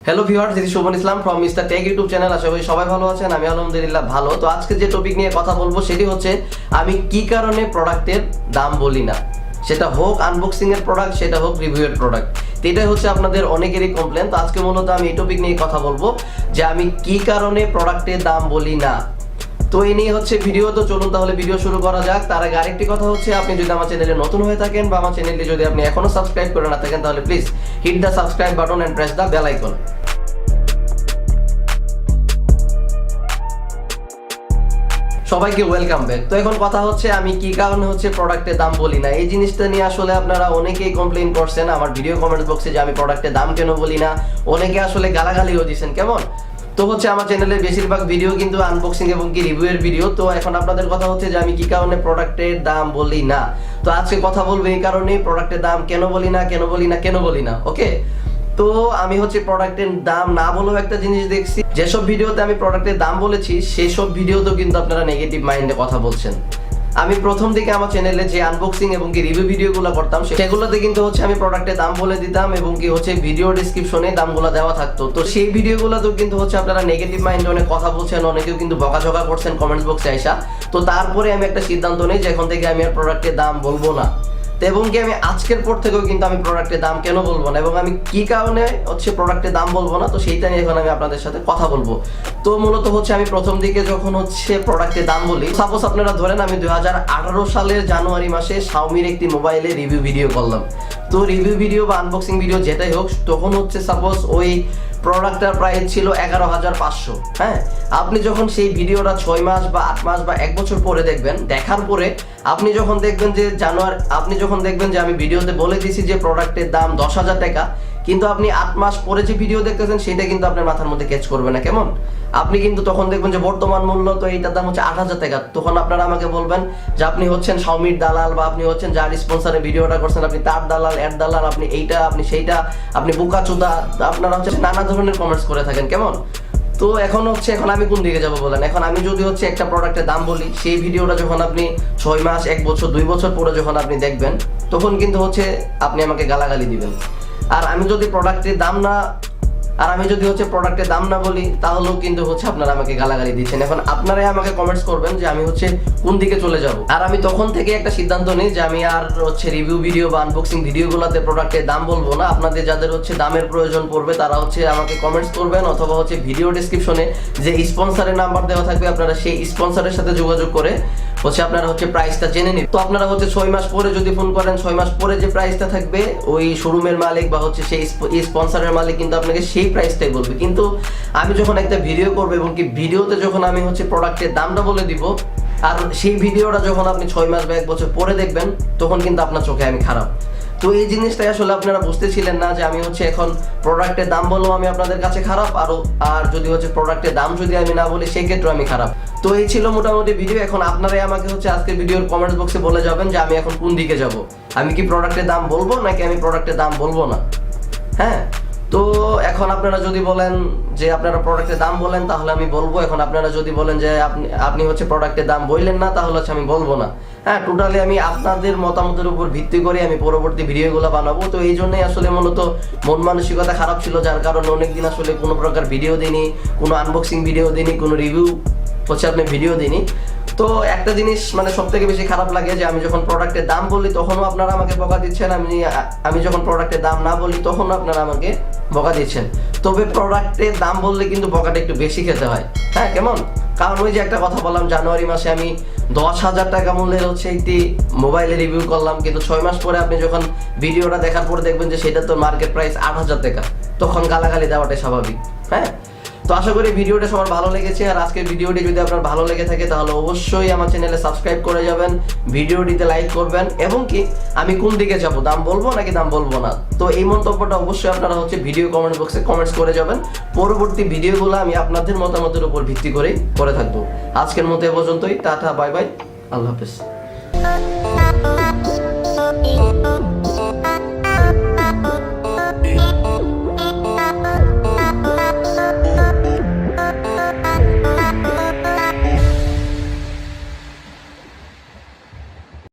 Hello viewers, this is Shuvon Islam from Mister Tech YouTube channel. আশা করি সবাই ভালো আছেন, আমি আলহামদুলিল্লাহ ভালো। তো আজকে যে টপিক নিয়ে কথা বলবো সেটি হচ্ছে আমি কি কারণে প্রোডাক্টের দাম বলি না, সেটা হোক আনবক্সিং এর প্রোডাক্ট, সেটা হোক রিভিউয়ের প্রোডাক্ট। তো এটাই হচ্ছে আপনাদের অনেকেরই কমপ্লেন। তো আজকে মূলত আমি এই টপিক নিয়ে কথা বলবো যে আমি কি কারণে প্রোডাক্টের দাম বলি না। তো এই নিয়ে হচ্ছে ভিডিও। তো চলুন তাহলে ভিডিও শুরু করা যাক। তার আগে আরেকটি কথা হচ্ছে, আপনি যদি আমার চ্যানেলে নতুন হয়ে থাকেন বা আমার চ্যানেলটি যদি আপনি এখনো সাবস্ক্রাইব করে না থাকেন, তাহলে please hit the subscribe button and press the bell icon. সবাইকে ওয়েলকাম ব্যাক। তো এখন কথা হচ্ছে আমি কি কারণে হচ্ছে প্রোডাক্টের দাম বলি না। এই জিনিসটা নিয়ে আসলে আপনারা অনেকেই কমপ্লেইন করছেন আমার ভিডিও কমেন্ট বক্সে যে আমি প্রোডাক্টের দাম কেন বলি না। অনেকে আসলে গালাগালিও দিয়েছেন। কেমন তো হচ্ছে আমার চ্যানেলের বেশিরভাগ ভিডিও কিন্তু আনবক্সিং এবং কি রিভিউয়ের ভিডিও। তো এখন আপনাদের কথা হচ্ছে যে আমি কি কারণে প্রোডাক্টের দাম বলি না। তো আজকে কথা বলবো এই কারণে প্রোডাক্টের দাম কেন বলি না। ওকে, তো আমি হচ্ছে প্রোডাক্টের দাম না বলেও একটা জিনিস দেখছি, যেসব ভিডিওতে আমি প্রোডাক্টের দাম বলেছি সেই সব ভিডিওতেও কিন্তু আপনারা নেগেটিভ মাইন্ডে কথা বলছেন। আমি প্রথম দিকে আমার চ্যানেলে যে আনবক্সিং এবং কি রিভিউ ভিডিওগুলো করতাম সেগুলোতে কিন্তু হচ্ছে আমি প্রোডাক্টের দাম বলে দিতাম এবং কি হচ্ছে ভিডিও ডেসক্রিপশনে দামগুলো দেওয়া থাকতো। তো সেই ভিডিওগুলোতেও কিন্তু হচ্ছে আপনারা নেগেটিভ মাইন্ডে অনেক কথা বলছেন, অনেকেও কিন্তু বকাঝকা করছেন কমেন্টস বক্সে আইসা। তো তারপরে আমি একটা সিদ্ধান্ত নিই যে এখন থেকে আমি আর প্রোডাক্টের দাম বলবো না। এবং কি আমি আজকের পর থেকেও কিন্তু আমি প্রোডাক্টের দাম কেন বলবো না এবং আমি কি কারণে হচ্ছে প্রোডাক্টের দাম বলবো না, তো সেইটা নিয়ে এখন আমি আপনাদের সাথে কথা বলবো। তো মূলত হচ্ছে আমি প্রথম দিকে যখন হচ্ছে প্রোডাক্টের দাম বলি, সাপোজ আপনারা ধরেন আমি 2018 সালের জানুয়ারি মাসে শাওমির একটি মোবাইলে রিভিউ ভিডিও করলাম। তো রিভিউ ভিডিও বা আনবক্সিং ভিডিও যেটাই হোক, তখন হচ্ছে সাপোজ ওই প্রোডাক্টটার প্রাইস ছিল 11,500। হ্যাঁ, আপনি যখন সেই ভিডিওটা 6 মাস বা 8 মাস বা 1 বছর পরে দেখবেন, দেখার পরে আপনি যখন দেখবেন যে আমি ভিডিওতে বলে দিয়েছি যে প্রোডাক্টের দাম 10,000 টাকা, কিন্তু আপনি 8 মাস পরে যে ভিডিও দেখতেছেন সেটা কিন্তু আপনার মাথার মধ্যে ক্যাচ করবে না। কেমন আপনি কিন্তু তখন দেখবেন যে বর্তমান মূল্য তো এইটার দাম হচ্ছে 8,000 টাকা। তখন আপনারা আমাকে বলবেন যে আপনি হচ্ছেন শাওমির দালাল, বা আপনি হচ্ছেন যার স্পন্সরে ভিডিওটা করছেন আপনি তার দালাল, এর দালাল, আপনি এইটা, আপনি সেইটা, আপনি বোকাচোদা, আপনারা হচ্ছে নানা ধরনের কমেন্টস করে থাকেন। কেমন তো এখন আমি কোন দিকে যাবো বলেন? এখন আমি যদি হচ্ছে একটা প্রোডাক্টের দাম বলি, সেই ভিডিওটা যখন আপনি 6 মাস, 1 বছর, 2 বছর পরে যখন আপনি দেখবেন, তখন কিন্তু হচ্ছে আপনি আমাকে গালাগালি দিবেন। আর আমি যদি প্রোডাক্টের দাম না বলি, তাহলেও কিন্তু হচ্ছে আপনারা আমাকে গালাগালি দিচ্ছেন। এখন আপনারাই আমাকে কমেন্টস করবেন যে আমি হচ্ছে কোন দিকে চলে যাব। আর আমি তখন থেকে একটা সিদ্ধান্ত নিই যে আমি আর হচ্ছে রিভিউ ভিডিও বা আনবক্সিং ভিডিওগুলোতে প্রোডাক্টের দাম বলবো না। আপনাদের যাদের হচ্ছে দামের প্রয়োজন পড়বে তারা হচ্ছে আমাকে কমেন্টস করবেন, অথবা হচ্ছে ভিডিও ডেসক্রিপশনে যে স্পন্সরের নাম্বার দেওয়া থাকবে আপনারা সেই স্পন্সরের সাথে যোগাযোগ করে হচ্ছে আপনারা হচ্ছে প্রাইসটা জেনে নিন। তো আপনারা হচ্ছে 6 মাস পরে যদি ফোন করেন, 6 মাস পরে যে প্রাইসটা থাকবে ওই শোরুমের মালিক বা হচ্ছে সেই স্পন্সরের মালিক কিন্তু আপনাকে সেই প্রাইসটাই বলবে। কিন্তু আমি যখন একটা ভিডিও করবো এবং কি ভিডিওতে যখন আমি হচ্ছে প্রোডাক্টের দামটা বলে দিব, আর সেই ভিডিওটা যখন আপনি 6 মাস বা 1 বছর পরে দেখবেন, তখন কিন্তু আপনার চোখে আমি খারাপ। তো এই জিনিসটাই আসলে আপনারা বুঝতেছিলেন না যে আমি হচ্ছে এখন প্রোডাক্টের দাম বলবো আমি আপনাদের কাছে খারাপ, আর যদি হচ্ছে প্রোডাক্টের দাম যদি আমি না বলি সেই ক্ষেত্রে আমি খারাপ। তো এই ছিল মোটামুটি ভিডিও। এখন আপনারাই আমাকে হচ্ছে আজকের ভিডিওর কমেন্টস বক্সে বলে যাবেন যে আমি এখন কোন দিকে যাব, আমি কি প্রোডাক্টের দাম বলবো নাকি আমি প্রোডাক্টের দাম বলবো না। হ্যাঁ, তো এখন আপনারা যদি বলেন যে আপনারা প্রোডাক্টের দাম বলেন, তাহলে আমি বলবো। এখন আপনারা যদি বলেন যে আপনি হচ্ছে প্রোডাক্টের দাম বললেন না, তাহলে হচ্ছে আমি বলবো না। হ্যাঁ, টোটালি আমি আপনাদের মতামতের উপর ভিত্তি করে আমি পরবর্তী ভিডিওগুলো বানাবো। তো এই জন্যই আসলে মূলত মন মানসিকতা খারাপ ছিল, যার কারণে অনেকদিন আসলে কোনো প্রকার ভিডিও দিইনি, কোনো আনবক্সিং ভিডিও দিইনি, কোনো রিভিউ হচ্ছে আপনি ভিডিও দিইনি। তো একটা জিনিস মানে সব থেকে বেশি খারাপ লাগে যে আমি যখন প্রোডাক্টের দাম বলি তখনও আপনারা আমাকে বকা দিচ্ছেন, আমি যখন প্রোডাক্টের দাম না বলি তখনও আপনারা আমাকে বকা দিচ্ছেন। তবে প্রোডাক্টের দাম বললে কিন্তু বকাটা একটু বেশি খেতে হয়। হ্যাঁ, কেমন? কারণ ওই যে একটা কথা বললাম, জানুয়ারি মাসে আমি 10,000 টাকা মূল্যের হচ্ছে একটি মোবাইলে রিভিউ করলাম, কিন্তু 6 মাস পরে আপনি যখন ভিডিওটা দেখার পরে দেখবেন যে সেটা তো মার্কেট প্রাইস 8,000 টাকা, তখন গালাগালি দেওয়াটাই স্বাভাবিক। হ্যাঁ, তো আশা করি ভিডিওটা সবার ভালো লেগেছে। আর আজকের ভিডিওটি যদি আপনার ভালো লেগে থাকে তাহলে অবশ্যই আমার চ্যানেলে সাবস্ক্রাইব করে যাবেন, ভিডিওটিতে লাইক করবেন, এবং কি আমি কোন দিকে যাব, দাম বলবো নাকি দাম বলবো না। তো এই মন্তব্যটা অবশ্যই আপনারা হচ্ছে ভিডিও কমেন্ট বক্সে কমেন্টস করে যাবেন। পরবর্তী ভিডিওগুলো আমি আপনাদের মতামতের উপর ভিত্তি করে থাকবো। আজকের মতো এ পর্যন্তই। টাটা, বাই বাই, আল্লাহ হাফেজ।